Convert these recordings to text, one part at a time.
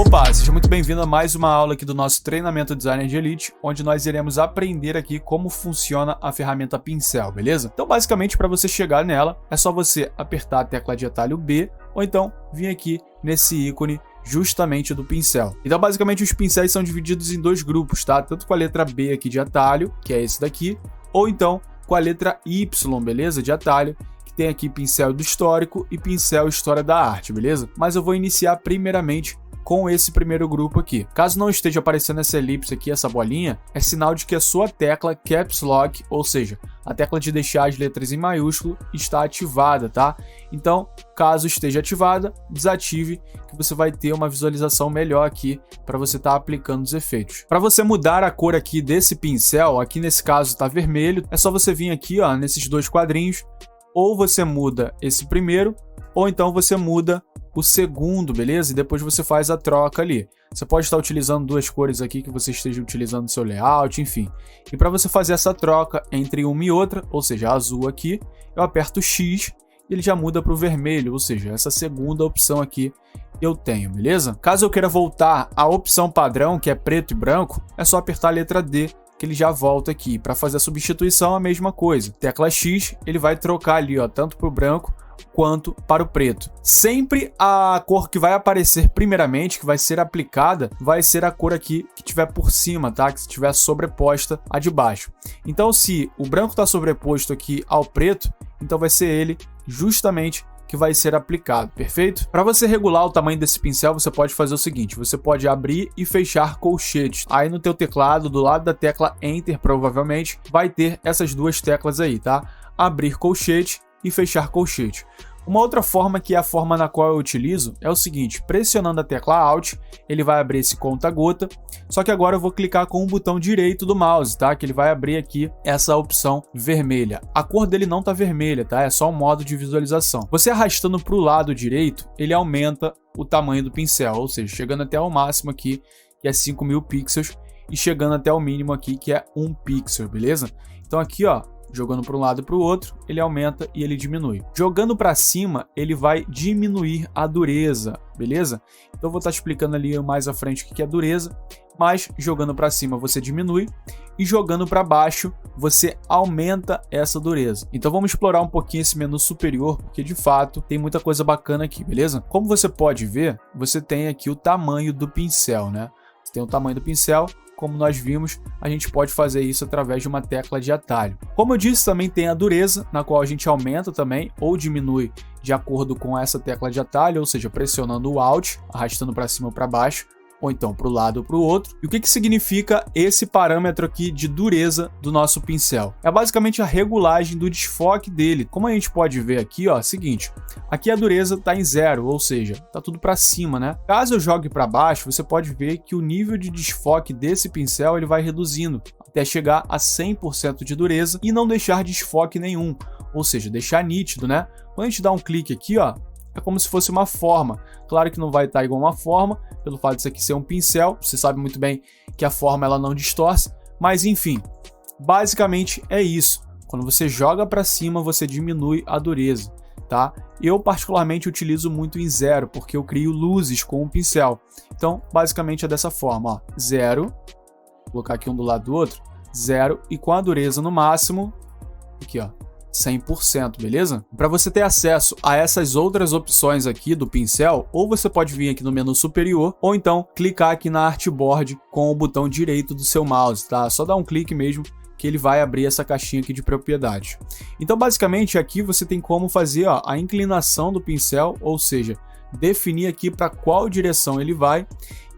Opa, seja muito bem-vindo a mais uma aula aqui do nosso treinamento Designer de Elite, onde nós iremos aprender aqui como funciona a ferramenta pincel, beleza? Então, basicamente, para você chegar nela, é só você apertar a tecla de atalho B, ou então vir aqui nesse ícone justamente do pincel. Então, basicamente, os pincéis são divididos em dois grupos, tá? Tanto com a letra B aqui de atalho, que é esse daqui, ou então com a letra Y, beleza? De atalho, que tem aqui pincel do histórico e pincel história da arte, beleza? Mas eu vou iniciar primeiramente com esse primeiro grupo aqui. Caso não esteja aparecendo essa elipse aqui, essa bolinha, é sinal de que a sua tecla Caps Lock, ou seja, a tecla de deixar as letras em maiúsculo, está ativada, tá? Então, caso esteja ativada, desative, que você vai ter uma visualização melhor aqui para você estar aplicando os efeitos. Para você mudar a cor aqui desse pincel, aqui nesse caso está vermelho, é só você vir aqui, ó, nesses dois quadrinhos, ou você muda esse primeiro, ou então você muda o segundo, beleza? E depois você faz a troca ali. Você pode estar utilizando duas cores aqui que você esteja utilizando no seu layout, enfim. E para você fazer essa troca entre uma e outra, ou seja, a azul aqui, eu aperto X e ele já muda para o vermelho, ou seja, essa segunda opção aqui eu tenho, beleza? Caso eu queira voltar à opção padrão, que é preto e branco, é só apertar a letra D, que ele já volta aqui. Para fazer a substituição, a mesma coisa. Tecla X, ele vai trocar ali, ó, tanto para o branco quanto para o preto. Sempre a cor que vai aparecer primeiramente, que vai ser aplicada, vai ser a cor aqui que tiver por cima, tá? Que estiver sobreposta a de baixo. Então, se o branco está sobreposto aqui ao preto, então vai ser ele justamente que vai ser aplicado, perfeito? Para você regular o tamanho desse pincel, você pode fazer o seguinte, você pode abrir e fechar colchetes. Aí no teu teclado, do lado da tecla Enter, provavelmente, vai ter essas duas teclas aí, tá? Abrir colchete e fechar colchete. Uma outra forma, que é a forma na qual eu utilizo, é o seguinte, pressionando a tecla Alt, ele vai abrir esse conta-gota, só que agora eu vou clicar com o botão direito do mouse, tá? Que ele vai abrir aqui essa opção vermelha. A cor dele não tá vermelha, tá? É só um modo de visualização. Você arrastando para o lado direito, ele aumenta o tamanho do pincel, ou seja, chegando até o máximo aqui, que é 5000 pixels, e chegando até o mínimo aqui, que é 1 pixel, beleza? Então aqui, ó, jogando para um lado e para o outro, ele aumenta e ele diminui. Jogando para cima, ele vai diminuir a dureza, beleza? Então eu vou estar explicando ali mais à frente o que é dureza, mas jogando para cima você diminui e jogando para baixo você aumenta essa dureza. Então vamos explorar um pouquinho esse menu superior, porque de fato tem muita coisa bacana aqui, beleza? Como você pode ver, você tem aqui o tamanho do pincel, né? Você tem o tamanho do pincel. Como nós vimos, a gente pode fazer isso através de uma tecla de atalho. Como eu disse, também tem a dureza, na qual a gente aumenta também ou diminui de acordo com essa tecla de atalho, ou seja, pressionando o Alt, arrastando para cima ou para baixo, ou então para o lado ou para o outro. E o que significa esse parâmetro aqui de dureza do nosso pincel? É basicamente a regulagem do desfoque dele. Como a gente pode ver aqui, ó, é o seguinte, aqui a dureza está em 0, ou seja, está tudo para cima, né? Caso eu jogue para baixo, você pode ver que o nível de desfoque desse pincel ele vai reduzindo até chegar a 100% de dureza e não deixar desfoque nenhum, ou seja, deixar nítido, né? Quando a gente dá um clique aqui, ó, é como se fosse uma forma. Claro que não vai estar igual uma forma, pelo fato disso aqui ser um pincel. Você sabe muito bem que a forma ela não distorce, mas enfim, basicamente é isso. Quando você joga para cima, você diminui a dureza, tá? Eu particularmente utilizo muito em 0, porque eu crio luzes com o pincel. Então, basicamente é dessa forma, ó, 0, vou colocar aqui um do lado do outro, 0 e com a dureza no máximo, aqui ó, 100%, beleza? Para você ter acesso a essas outras opções aqui do pincel, ou você pode vir aqui no menu superior, ou então clicar aqui na Artboard com o botão direito do seu mouse, tá? Só dar um clique mesmo que ele vai abrir essa caixinha aqui de propriedades. Então, basicamente, aqui você tem como fazer, ó, a inclinação do pincel, ou seja, definir aqui para qual direção ele vai.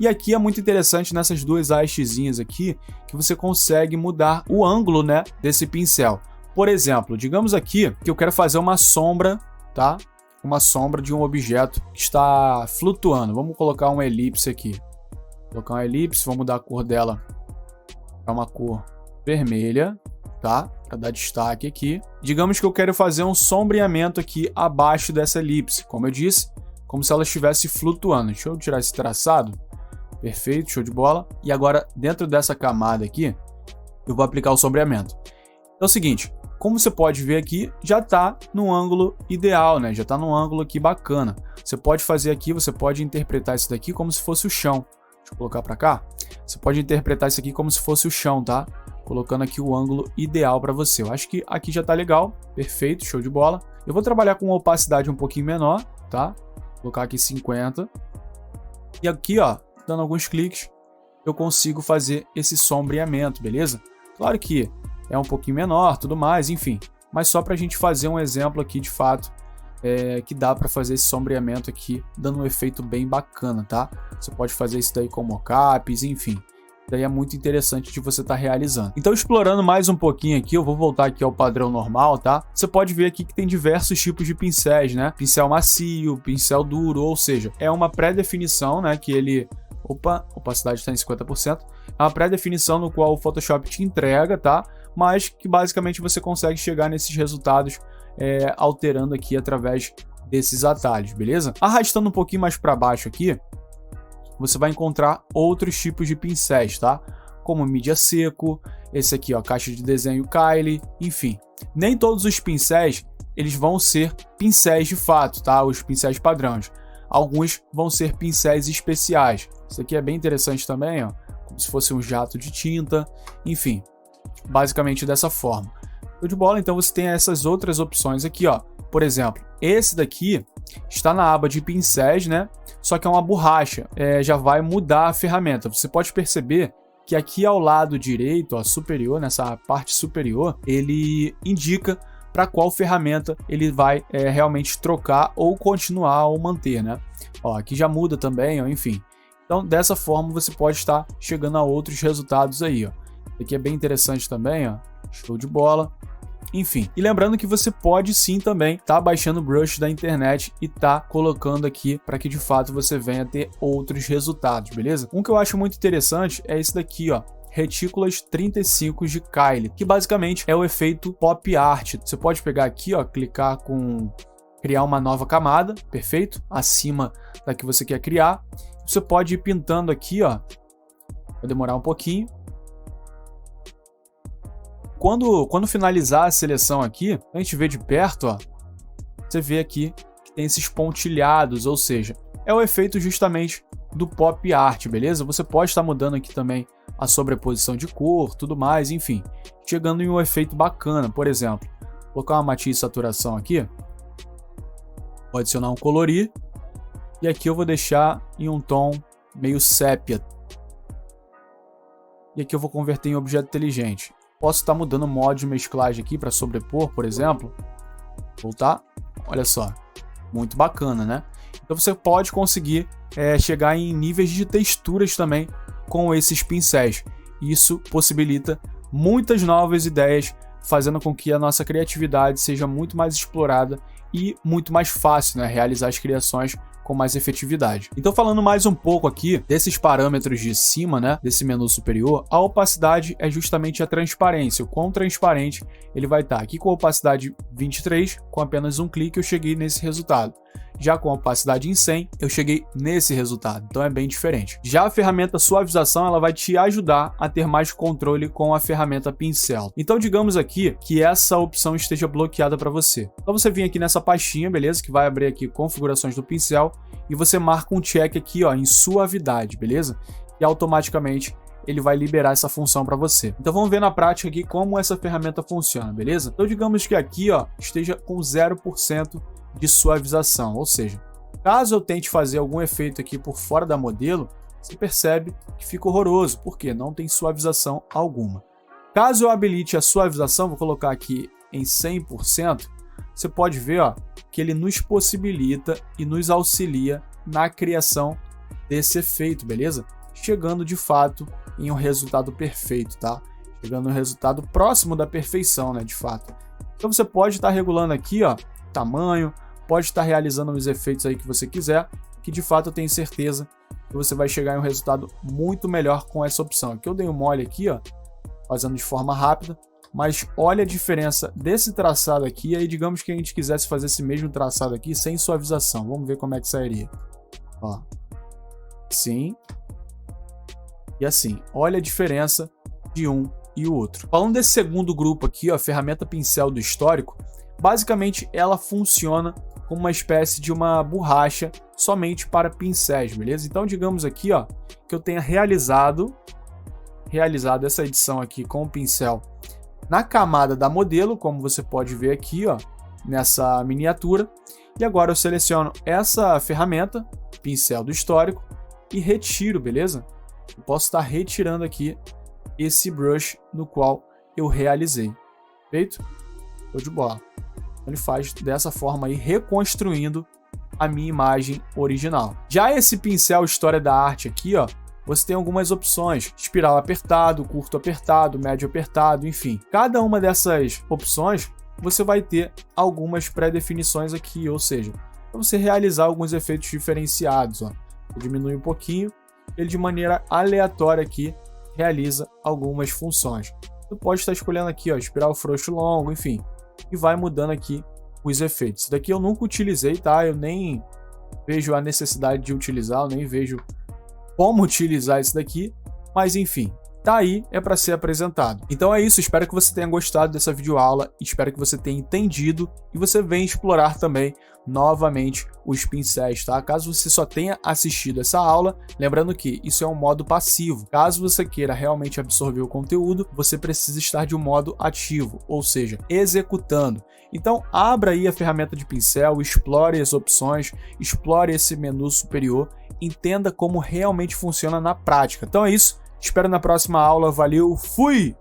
E aqui é muito interessante nessas duas hastezinhas aqui, que você consegue mudar o ângulo, né, desse pincel. Por exemplo, digamos aqui que eu quero fazer uma sombra, tá? Uma sombra de um objeto que está flutuando. Vamos colocar uma elipse aqui. Vou colocar uma elipse, vou mudar a cor dela para uma cor vermelha, tá? Para dar destaque aqui. Digamos que eu quero fazer um sombreamento aqui abaixo dessa elipse. Como eu disse, como se ela estivesse flutuando. Deixa eu tirar esse traçado. Perfeito, show de bola. E agora, dentro dessa camada aqui, eu vou aplicar o sombreamento. É o seguinte, como você pode ver aqui, já está no ângulo ideal, né? Já está no ângulo aqui bacana. Você pode fazer aqui, você pode interpretar isso daqui como se fosse o chão. Deixa eu colocar para cá. Você pode interpretar isso aqui como se fosse o chão, tá? Colocando aqui o ângulo ideal para você. Eu acho que aqui já está legal, perfeito, show de bola. Eu vou trabalhar com uma opacidade um pouquinho menor, tá? Vou colocar aqui 50. E aqui, ó, dando alguns cliques, eu consigo fazer esse sombreamento, beleza? Claro que é um pouquinho menor, tudo mais, enfim. Mas só para a gente fazer um exemplo aqui, de fato, que dá para fazer esse sombreamento aqui, dando um efeito bem bacana, tá? Você pode fazer isso daí com mockups, enfim. Daí é muito interessante de você estar realizando. Então, explorando mais um pouquinho aqui, eu vou voltar aqui ao padrão normal, tá? Você pode ver aqui que tem diversos tipos de pincéis, né? Pincel macio, pincel duro, ou seja, é uma pré-definição, né? Que ele... Opa, a opacidade está em 50%. É uma pré-definição no qual o Photoshop te entrega, tá? Mas que basicamente você consegue chegar nesses resultados alterando aqui através desses atalhos, beleza? Arrastando um pouquinho mais para baixo aqui, você vai encontrar outros tipos de pincéis, tá? Como mídia seco, esse aqui, ó, caixa de desenho Kylie, enfim. Nem todos os pincéis, eles vão ser pincéis de fato, tá? Os pincéis padrões. Alguns vão ser pincéis especiais. Isso aqui é bem interessante também, ó, como se fosse um jato de tinta, enfim. Basicamente dessa forma. Show de bola, então você tem essas outras opções aqui, ó. Por exemplo, esse daqui está na aba de pincéis, né? Só que é uma borracha, já vai mudar a ferramenta. Você pode perceber que aqui ao lado direito, ó, superior, nessa parte superior, ele indica para qual ferramenta ele vai realmente trocar ou continuar ou manter, né? Ó, aqui já muda também, ó, enfim. Então, dessa forma, você pode estar chegando a outros resultados aí, ó. Aqui é bem interessante também, ó. Show de bola. Enfim, e lembrando que você pode sim também estar baixando o brush da internet e tá colocando aqui para que de fato você venha ter outros resultados, beleza? Um que eu acho muito interessante é esse daqui, ó, Retículas 35 de Kylie, que basicamente é o efeito pop art. Você pode pegar aqui, ó, clicar com criar uma nova camada, perfeito? Acima da que você quer criar. Você pode ir pintando aqui, ó, vai demorar um pouquinho. Quando finalizar a seleção aqui, a gente vê de perto, ó, você vê aqui que tem esses pontilhados, ou seja, é o efeito justamente do pop art, beleza? Você pode estar mudando aqui também a sobreposição de cor, tudo mais, enfim, chegando em um efeito bacana. Por exemplo, vou colocar uma matiz de saturação aqui, vou adicionar um colorir, e aqui eu vou deixar em um tom meio sépia. E aqui eu vou converter em objeto inteligente. Posso estar mudando o modo de mesclagem aqui para sobrepor, por exemplo. Voltar. Olha só. Muito bacana, né? Então você pode conseguir chegar em níveis de texturas também com esses pincéis. Isso possibilita muitas novas ideias, fazendo com que a nossa criatividade seja muito mais explorada e muito mais fácil, né, realizar as criações com mais efetividade. Então, falando mais um pouco aqui desses parâmetros de cima, né, desse menu superior, a opacidade é justamente a transparência. O quão transparente ele vai estar. Aqui com a opacidade 23, com apenas um clique eu cheguei nesse resultado. Já com a opacidade em 100, eu cheguei nesse resultado, então é bem diferente. Já a ferramenta suavização, ela vai te ajudar a ter mais controle com a ferramenta pincel. Então, digamos aqui que essa opção esteja bloqueada para você. Então, você vem aqui nessa pastinha, beleza? Que vai abrir aqui configurações do pincel e você marca um check aqui, ó, em suavidade, beleza? E automaticamente ele vai liberar essa função para você. Então, vamos ver na prática aqui como essa ferramenta funciona, beleza? Então, digamos que aqui, ó, esteja com 0% de suavização, ou seja, caso eu tente fazer algum efeito aqui por fora da modelo, você percebe que fica horroroso, porque não tem suavização alguma. Caso eu habilite a suavização, vou colocar aqui em 100%, você pode ver, ó, que ele nos possibilita e nos auxilia na criação desse efeito, beleza? Chegando de fato em um resultado perfeito, tá? Chegando em um resultado próximo da perfeição, né, de fato. Então você pode estar regulando aqui, ó, tamanho, pode estar realizando os efeitos aí que você quiser, que de fato eu tenho certeza que você vai chegar em um resultado muito melhor com essa opção. Aqui eu dei um mole aqui, ó, fazendo de forma rápida, mas olha a diferença desse traçado aqui, e aí digamos que a gente quisesse fazer esse mesmo traçado aqui sem suavização. Vamos ver como é que sairia. Ó, assim e assim. Olha a diferença de um e o outro. Falando desse segundo grupo aqui, ó, a ferramenta pincel do histórico, basicamente ela funciona como uma espécie de uma borracha somente para pincéis, beleza? Então digamos aqui, ó, que eu tenha realizado essa edição aqui com o pincel na camada da modelo, como você pode ver aqui, ó, nessa miniatura. E agora eu seleciono essa ferramenta, pincel do histórico, e retiro, beleza? Eu posso estar retirando aqui esse brush no qual eu realizei. Feito? Show de bola. Ele faz dessa forma aí, reconstruindo a minha imagem original. Já esse pincel História da Arte aqui, ó, você tem algumas opções: espiral apertado, curto apertado, médio apertado, enfim. Cada uma dessas opções você vai ter algumas pré-definições aqui, ou seja, para você realizar alguns efeitos diferenciados. Ó. Diminui um pouquinho, ele de maneira aleatória aqui realiza algumas funções. Você pode estar escolhendo aqui, ó, espiral frouxo longo, enfim, e vai mudando aqui os efeitos. Isso daqui eu nunca utilizei, tá? Eu nem vejo a necessidade de utilizar, eu nem vejo como utilizar isso daqui, mas enfim, tá aí, é para ser apresentado. Então é isso, espero que você tenha gostado dessa videoaula, espero que você tenha entendido e você venha explorar também novamente os pincéis, tá? Caso você só tenha assistido essa aula, lembrando que isso é um modo passivo. Caso você queira realmente absorver o conteúdo, você precisa estar de um modo ativo, ou seja, executando. Então abra aí a ferramenta de pincel, explore as opções, explore esse menu superior, entenda como realmente funciona na prática. Então é isso, espero na próxima aula, valeu, fui!